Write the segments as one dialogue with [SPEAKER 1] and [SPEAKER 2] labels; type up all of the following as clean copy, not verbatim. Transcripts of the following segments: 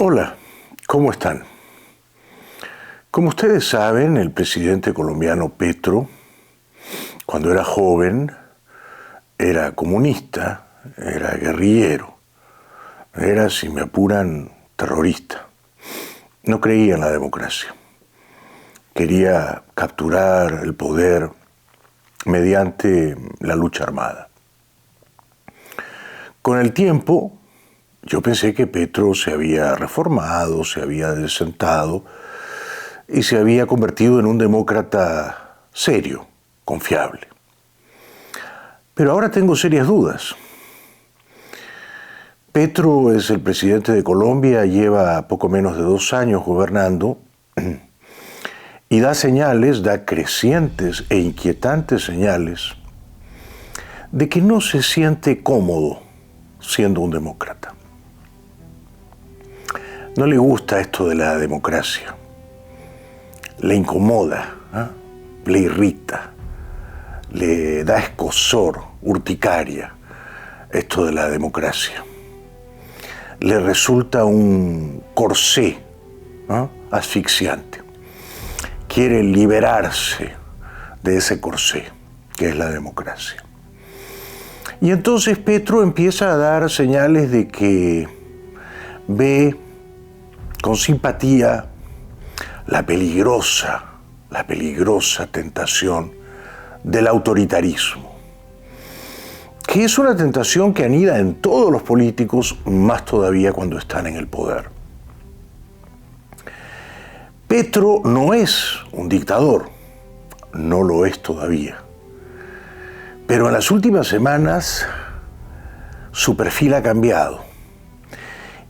[SPEAKER 1] Hola, ¿cómo están? Como ustedes saben, el presidente colombiano Petro, cuando era joven, era comunista, era guerrillero, era, si me apuran, terrorista. No creía en la democracia. Quería capturar el poder mediante la lucha armada. Con el tiempo, yo pensé que Petro se había reformado, se había desentado y se había convertido en un demócrata serio, confiable. Pero ahora tengo serias dudas. Petro es el presidente de Colombia, lleva poco menos de 2 años gobernando y da señales, da crecientes e inquietantes señales de que no se siente cómodo siendo un demócrata. No le gusta esto de la democracia, le incomoda, le irrita, le da escozor, urticaria esto de la democracia. Le resulta un corsé asfixiante. Quiere liberarse de ese corsé que es la democracia. Y entonces Petro empieza a dar señales de que ve con simpatía la peligrosa tentación del autoritarismo, que es una tentación que anida en todos los políticos, más todavía cuando están en el poder. Petro no es un dictador, no lo es todavía, pero en las últimas semanas su perfil ha cambiado.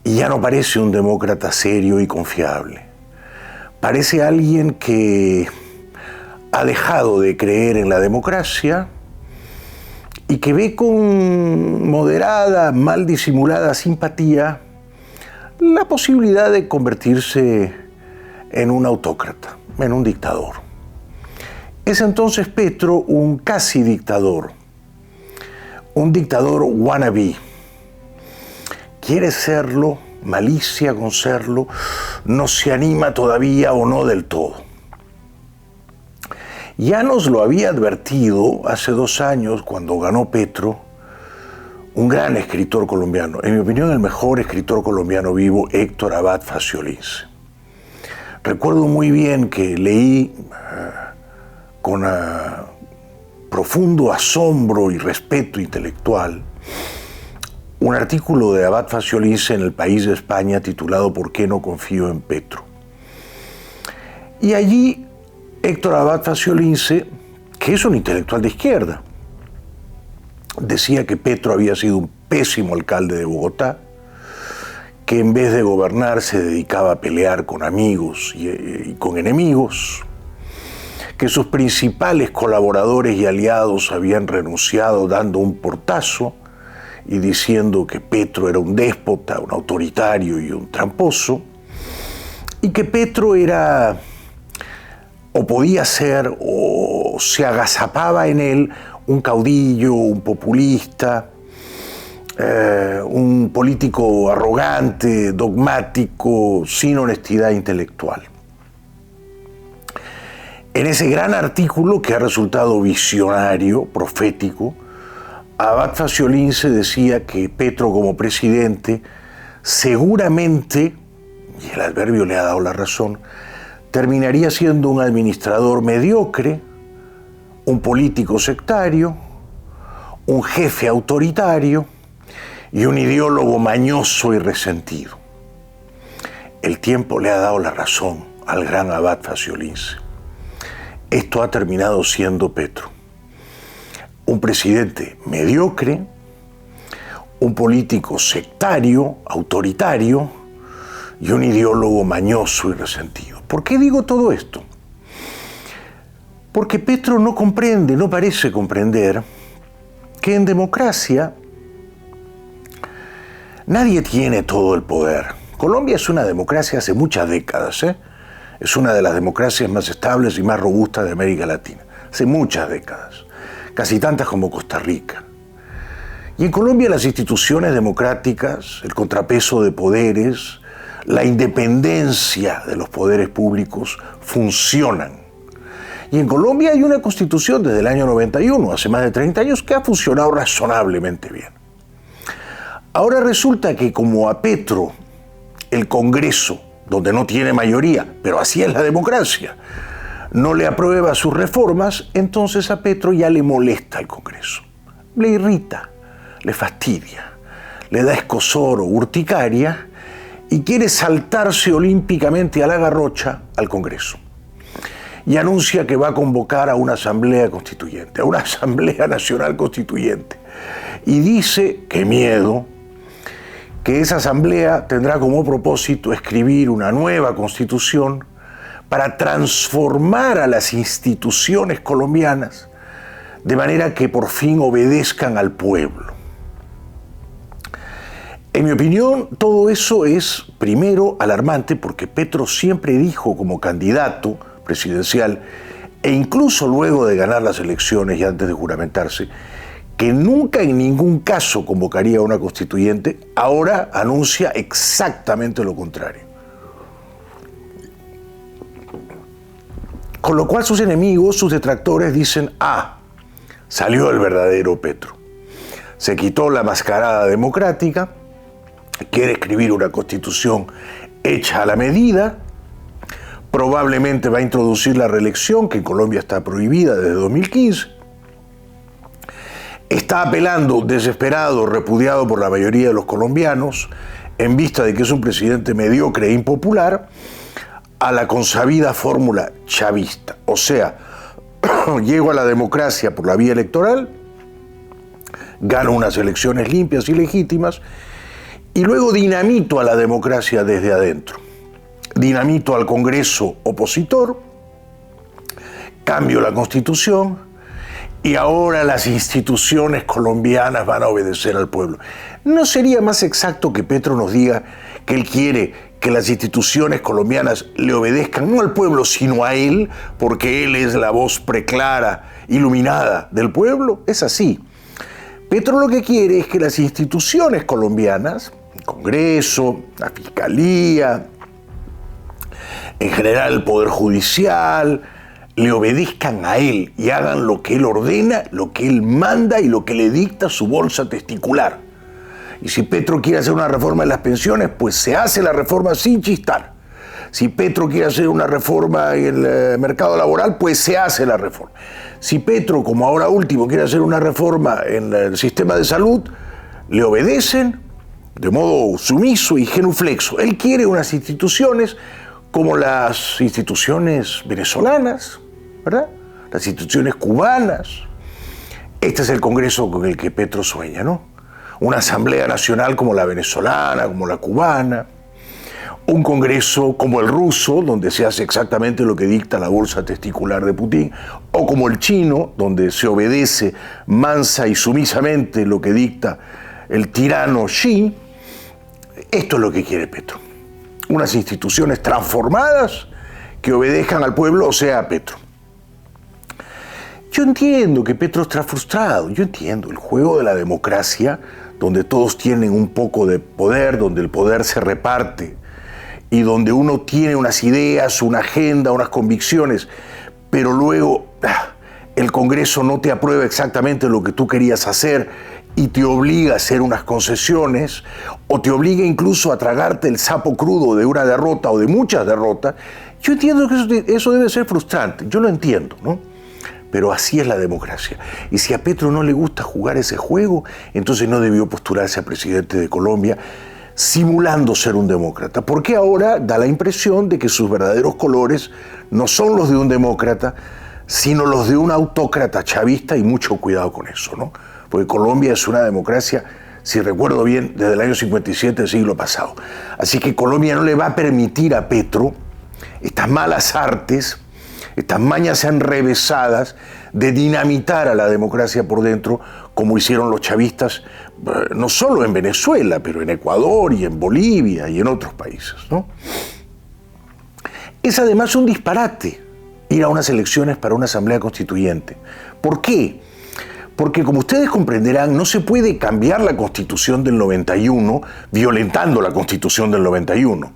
[SPEAKER 1] Y ya no parece un demócrata serio y confiable. Parece alguien que ha dejado de creer en la democracia y que ve con moderada, mal disimulada simpatía la posibilidad de convertirse en un autócrata, en un dictador. Es entonces Petro un casi dictador, un dictador wannabe. Quiere serlo, malicia con serlo, no se anima todavía o no del todo. Ya nos lo había advertido hace 2 años cuando ganó Petro, un gran escritor colombiano, en mi opinión el mejor escritor colombiano vivo, Héctor Abad Faciolince. Recuerdo muy bien que leí con profundo asombro y respeto intelectual un artículo de Abad Faciolince en El País de España titulado ¿Por qué no confío en Petro? Y allí Héctor Abad Faciolince, que es un intelectual de izquierda, decía que Petro había sido un pésimo alcalde de Bogotá, que en vez de gobernar se dedicaba a pelear con amigos y con enemigos, que sus principales colaboradores y aliados habían renunciado dando un portazo y diciendo que Petro era un déspota, un autoritario y un tramposo, y que Petro era, o podía ser, o se agazapaba en él, un caudillo, un populista, un político arrogante, dogmático, sin honestidad intelectual. En ese gran artículo, que ha resultado visionario, profético, Abad Faciolince decía que Petro como presidente seguramente, y el adverbio le ha dado la razón, terminaría siendo un administrador mediocre, un político sectario, un jefe autoritario y un ideólogo mañoso y resentido. El tiempo le ha dado la razón al gran Abad Faciolince. Esto ha terminado siendo Petro. Un presidente mediocre, un político sectario, autoritario y un ideólogo mañoso y resentido. ¿Por qué digo todo esto? Porque Petro no comprende, no parece comprender que en democracia nadie tiene todo el poder. Colombia es una democracia hace muchas décadas, Es una de las democracias más estables y más robustas de América Latina, hace muchas décadas. Casi tantas como Costa Rica. Y en Colombia las instituciones democráticas, el contrapeso de poderes, la independencia de los poderes públicos funcionan. Y en Colombia hay una constitución desde el año 91, hace más de 30 años, que ha funcionado razonablemente bien. Ahora resulta que como a Petro, el Congreso, donde no tiene mayoría, pero así es la democracia, no le aprueba sus reformas, entonces a Petro ya le molesta el Congreso. Le irrita, le fastidia, le da escozor o urticaria y quiere saltarse olímpicamente a la garrocha al Congreso. Y anuncia que va a convocar a una asamblea constituyente, a una asamblea nacional constituyente. Y dice, qué miedo, que esa asamblea tendrá como propósito escribir una nueva constitución para transformar a las instituciones colombianas de manera que por fin obedezcan al pueblo. En mi opinión, todo eso es, primero, alarmante porque Petro siempre dijo como candidato presidencial, e incluso luego de ganar las elecciones y antes de juramentarse, que nunca en ningún caso convocaría a una constituyente, ahora anuncia exactamente lo contrario. Con lo cual sus enemigos, sus detractores dicen, salió el verdadero Petro. Se quitó la mascarada democrática, quiere escribir una constitución hecha a la medida, probablemente va a introducir la reelección, que en Colombia está prohibida desde 2015. Está apelando, desesperado, repudiado por la mayoría de los colombianos, en vista de que es un presidente mediocre e impopular, a la consabida fórmula chavista. O sea, llego a la democracia por la vía electoral, gano unas elecciones limpias y legítimas, y luego dinamito a la democracia desde adentro. Dinamito al Congreso opositor, cambio la Constitución y ahora las instituciones colombianas van a obedecer al pueblo. ¿No sería más exacto que Petro nos diga que él quiere que las instituciones colombianas le obedezcan no al pueblo, sino a él, porque él es la voz preclara, iluminada del pueblo? Es así. Petro lo que quiere es que las instituciones colombianas, el Congreso, la Fiscalía, en general el Poder Judicial, le obedezcan a él y hagan lo que él ordena, lo que él manda y lo que le dicta su bolsa testicular. Y si Petro quiere hacer una reforma de las pensiones, pues se hace la reforma sin chistar. Si Petro quiere hacer una reforma en el mercado laboral, pues se hace la reforma. Si Petro, como ahora último, quiere hacer una reforma en el sistema de salud, le obedecen de modo sumiso y genuflexo. Él quiere unas instituciones como las instituciones venezolanas, ¿verdad? Las instituciones cubanas. Este es el Congreso con el que Petro sueña, ¿no? Una asamblea nacional como la venezolana, como la cubana. Un Congreso como el ruso, donde se hace exactamente lo que dicta la bolsa testicular de Putin, o como el chino, donde se obedece mansa y sumisamente lo que dicta el tirano Xi. Esto es lo que quiere Petro. Unas instituciones transformadas que obedezcan al pueblo, o sea, a Petro. Yo entiendo que Petro está frustrado, yo entiendo el juego de la democracia, donde todos tienen un poco de poder, donde el poder se reparte y donde uno tiene unas ideas, una agenda, unas convicciones, pero luego el Congreso no te aprueba exactamente lo que tú querías hacer y te obliga a hacer unas concesiones o te obliga incluso a tragarte el sapo crudo de una derrota o de muchas derrotas. Yo entiendo que eso debe ser frustrante, yo lo entiendo, ¿no? Pero así es la democracia. Y si a Petro no le gusta jugar ese juego, entonces no debió postularse a presidente de Colombia simulando ser un demócrata. Porque ahora da la impresión de que sus verdaderos colores no son los de un demócrata, sino los de un autócrata chavista, y mucho cuidado con eso, ¿no? Porque Colombia es una democracia, si recuerdo bien, desde el año 57 del siglo pasado. Así que Colombia no le va a permitir a Petro estas malas artes, estas mañas enrevesadas de dinamitar a la democracia por dentro, como hicieron los chavistas, no solo en Venezuela, pero en Ecuador y en Bolivia y en otros países, ¿no? Es además un disparate ir a unas elecciones para una asamblea constituyente. ¿Por qué? Porque, como ustedes comprenderán, no se puede cambiar la Constitución del 91 violentando la Constitución del 91.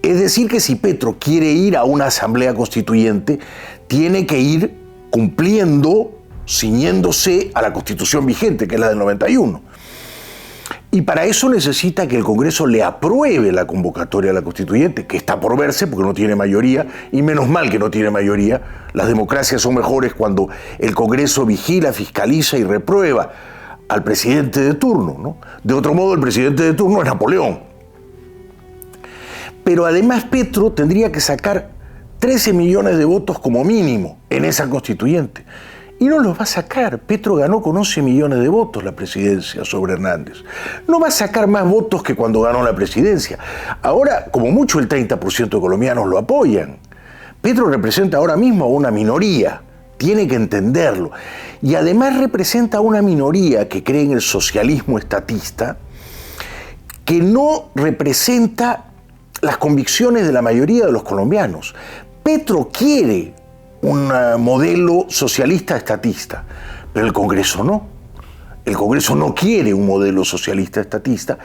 [SPEAKER 1] Es decir, que si Petro quiere ir a una asamblea constituyente, tiene que ir cumpliendo, ciñéndose a la Constitución vigente, que es la del 91. Y para eso necesita que el Congreso le apruebe la convocatoria a la constituyente, que está por verse porque no tiene mayoría, y menos mal que no tiene mayoría. Las democracias son mejores cuando el Congreso vigila, fiscaliza y reprueba al presidente de turno, ¿no? De otro modo, el presidente de turno es Napoleón. Pero además Petro tendría que sacar 13 millones de votos como mínimo en esa constituyente. Y no los va a sacar. Petro ganó con 11 millones de votos la presidencia sobre Hernández. No va a sacar más votos que cuando ganó la presidencia. Ahora, como mucho, el 30% de colombianos lo apoyan. Petro representa ahora mismo a una minoría. Tiene que entenderlo. Y además representa a una minoría que cree en el socialismo estatista, que no representa las convicciones de la mayoría de los colombianos. Petro quiere un modelo socialista estatista, pero el Congreso no. El Congreso no quiere un modelo socialista estatista,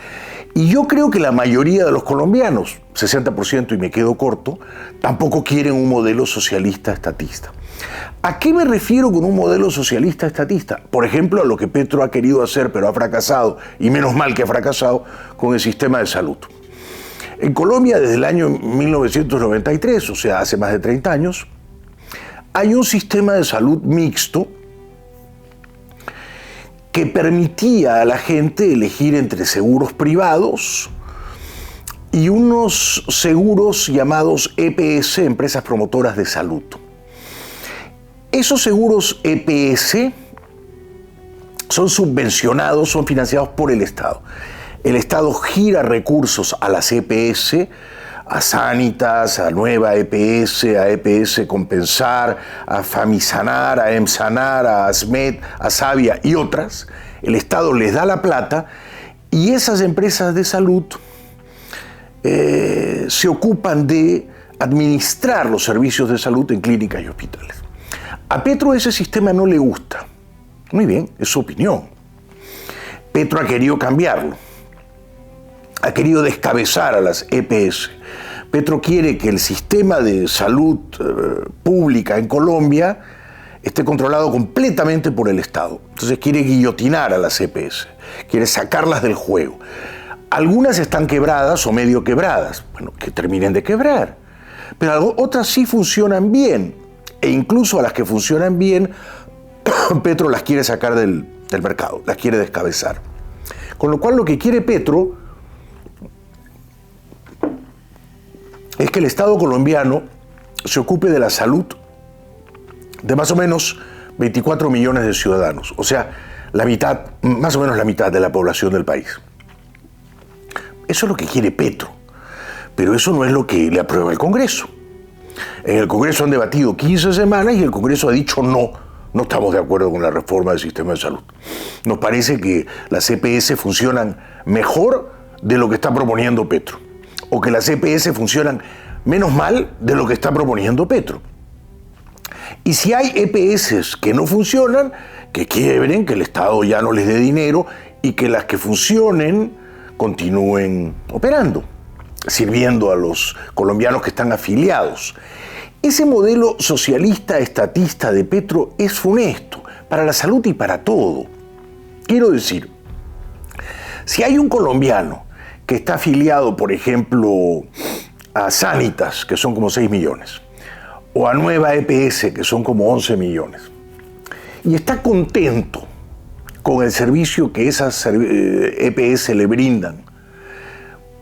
[SPEAKER 1] y yo creo que la mayoría de los colombianos, 60% y me quedo corto, tampoco quieren un modelo socialista estatista. ¿A qué me refiero con un modelo socialista estatista? Por ejemplo, a lo que Petro ha querido hacer, pero ha fracasado, y menos mal que ha fracasado, con el sistema de salud. En Colombia, desde el año 1993, o sea, hace más de 30 años, hay un sistema de salud mixto que permitía a la gente elegir entre seguros privados y unos seguros llamados EPS, empresas promotoras de salud. Esos seguros EPS son subvencionados, son financiados por el Estado. El Estado gira recursos a las EPS, a Sanitas, a Nueva EPS, a EPS Compensar, a Famisanar, a Emsanar, a Asmed, a Savia y otras. El Estado les da la plata y esas empresas de salud se ocupan de administrar los servicios de salud en clínicas y hospitales. A Petro ese sistema no le gusta. Muy bien, es su opinión. Petro ha querido cambiarlo. Ha querido descabezar a las EPS. Petro quiere que el sistema de salud pública en Colombia esté controlado completamente por el Estado. Entonces quiere guillotinar a las EPS, quiere sacarlas del juego. Algunas están quebradas o medio quebradas. Bueno, que terminen de quebrar. Pero otras sí funcionan bien. E incluso a las que funcionan bien, Petro las quiere sacar del mercado, las quiere descabezar. Con lo cual lo que quiere Petro es que el Estado colombiano se ocupe de la salud de más o menos 24 millones de ciudadanos, o sea, la mitad, más o menos la mitad de la población del país. Eso es lo que quiere Petro, pero eso no es lo que le aprueba el Congreso. En el Congreso han debatido 15 semanas y el Congreso ha dicho no estamos de acuerdo con la reforma del sistema de salud. Nos parece que las EPS funcionan mejor de lo que está proponiendo Petro, o que las EPS funcionan menos mal de lo que está proponiendo Petro. Y si hay EPS que no funcionan, que quiebren, que el Estado ya no les dé dinero y que las que funcionen continúen operando, sirviendo a los colombianos que están afiliados. Ese modelo socialista estatista de Petro es funesto para la salud y para todo. Quiero decir, si hay un colombiano que está afiliado, por ejemplo, a Sanitas, que son como 6 millones, o a Nueva EPS, que son como 11 millones, y está contento con el servicio que esas EPS le brindan,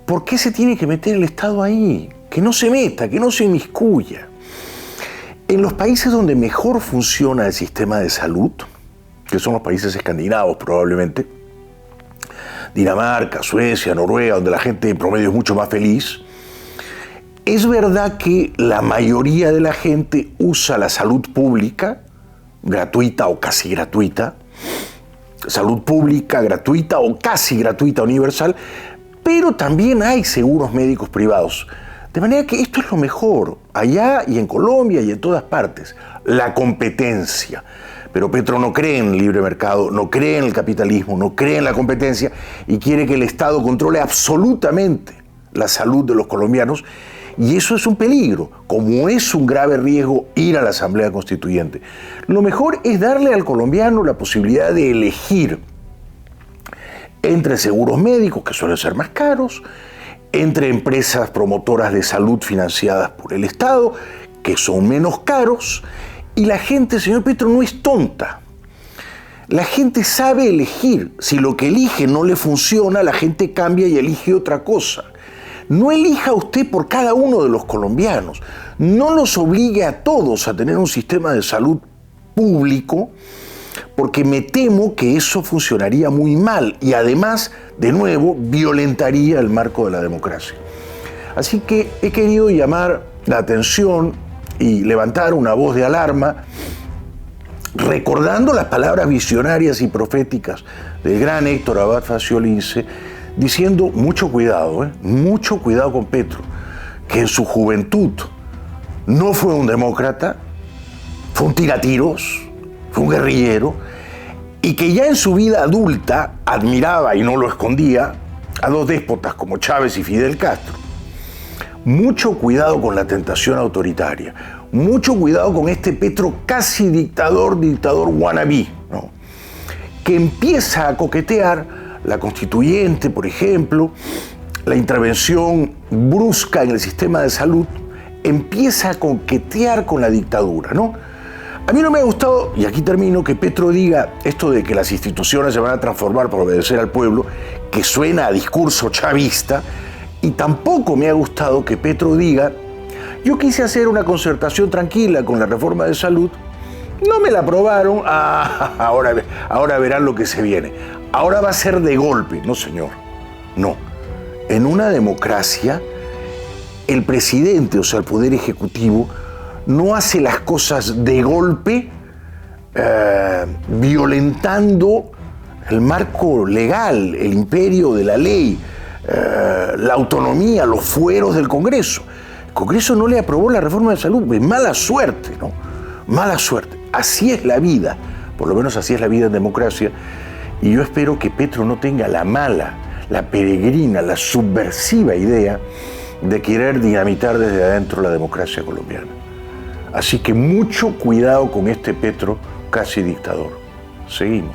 [SPEAKER 1] ¿por qué se tiene que meter el Estado ahí? Que no se meta, que no se inmiscuya. En los países donde mejor funciona el sistema de salud, que son los países escandinavos probablemente, Dinamarca, Suecia, Noruega, donde la gente en promedio es mucho más feliz, es verdad que la mayoría de la gente usa la salud pública, gratuita o casi gratuita, salud pública, gratuita o casi gratuita, universal, pero también hay seguros médicos privados. De manera que esto es lo mejor, allá y en Colombia y en todas partes, la competencia. Pero Petro no cree en el libre mercado, no cree en el capitalismo, no cree en la competencia y quiere que el Estado controle absolutamente la salud de los colombianos Y eso es un peligro, como es un grave riesgo ir a la Asamblea Constituyente. Lo mejor es darle al colombiano la posibilidad de elegir entre seguros médicos, que suelen ser más caros, entre empresas promotoras de salud financiadas por el Estado, que son menos caros, y la gente, señor Petro, no es tonta. La gente sabe elegir. Si lo que elige no le funciona, la gente cambia y elige otra cosa. No elija usted por cada uno de los colombianos. No los obligue a todos a tener un sistema de salud público, porque me temo que eso funcionaría muy mal y además, de nuevo, violentaría el marco de la democracia. Así que he querido llamar la atención y levantar una voz de alarma, recordando las palabras visionarias y proféticas del gran Héctor Abad Faciolince, diciendo mucho cuidado con Petro, que en su juventud no fue un demócrata, fue un tiratiros, fue un guerrillero, y que ya en su vida adulta admiraba, y no lo escondía, a dos déspotas como Chávez y Fidel Castro. Mucho cuidado con la tentación autoritaria, mucho cuidado con este Petro casi dictador wannabe, ¿no? Que empieza a coquetear la constituyente, por ejemplo, la intervención brusca en el sistema de salud, empieza a coquetear con la dictadura, ¿no? A mí no me ha gustado, y aquí termino, que Petro diga esto de que las instituciones se van a transformar para obedecer al pueblo, que suena a discurso chavista, y tampoco me ha gustado que Petro diga: yo quise hacer una concertación tranquila con la reforma de salud, no me la aprobaron, ahora verán lo que se viene. Ahora va a ser de golpe. No, señor, no. En una democracia, el presidente, o sea, el Poder Ejecutivo, no hace las cosas de golpe, violentando el marco legal, el imperio de la ley, la autonomía, los fueros del Congreso. El Congreso no le aprobó la reforma de salud. Mala suerte, ¿no? Mala suerte. Así es la vida, por lo menos así es la vida en democracia, y yo espero que Petro no tenga la mala, la peregrina, la subversiva idea de querer dinamitar desde adentro la democracia colombiana. Así que mucho cuidado con este Petro casi dictador. Seguimos.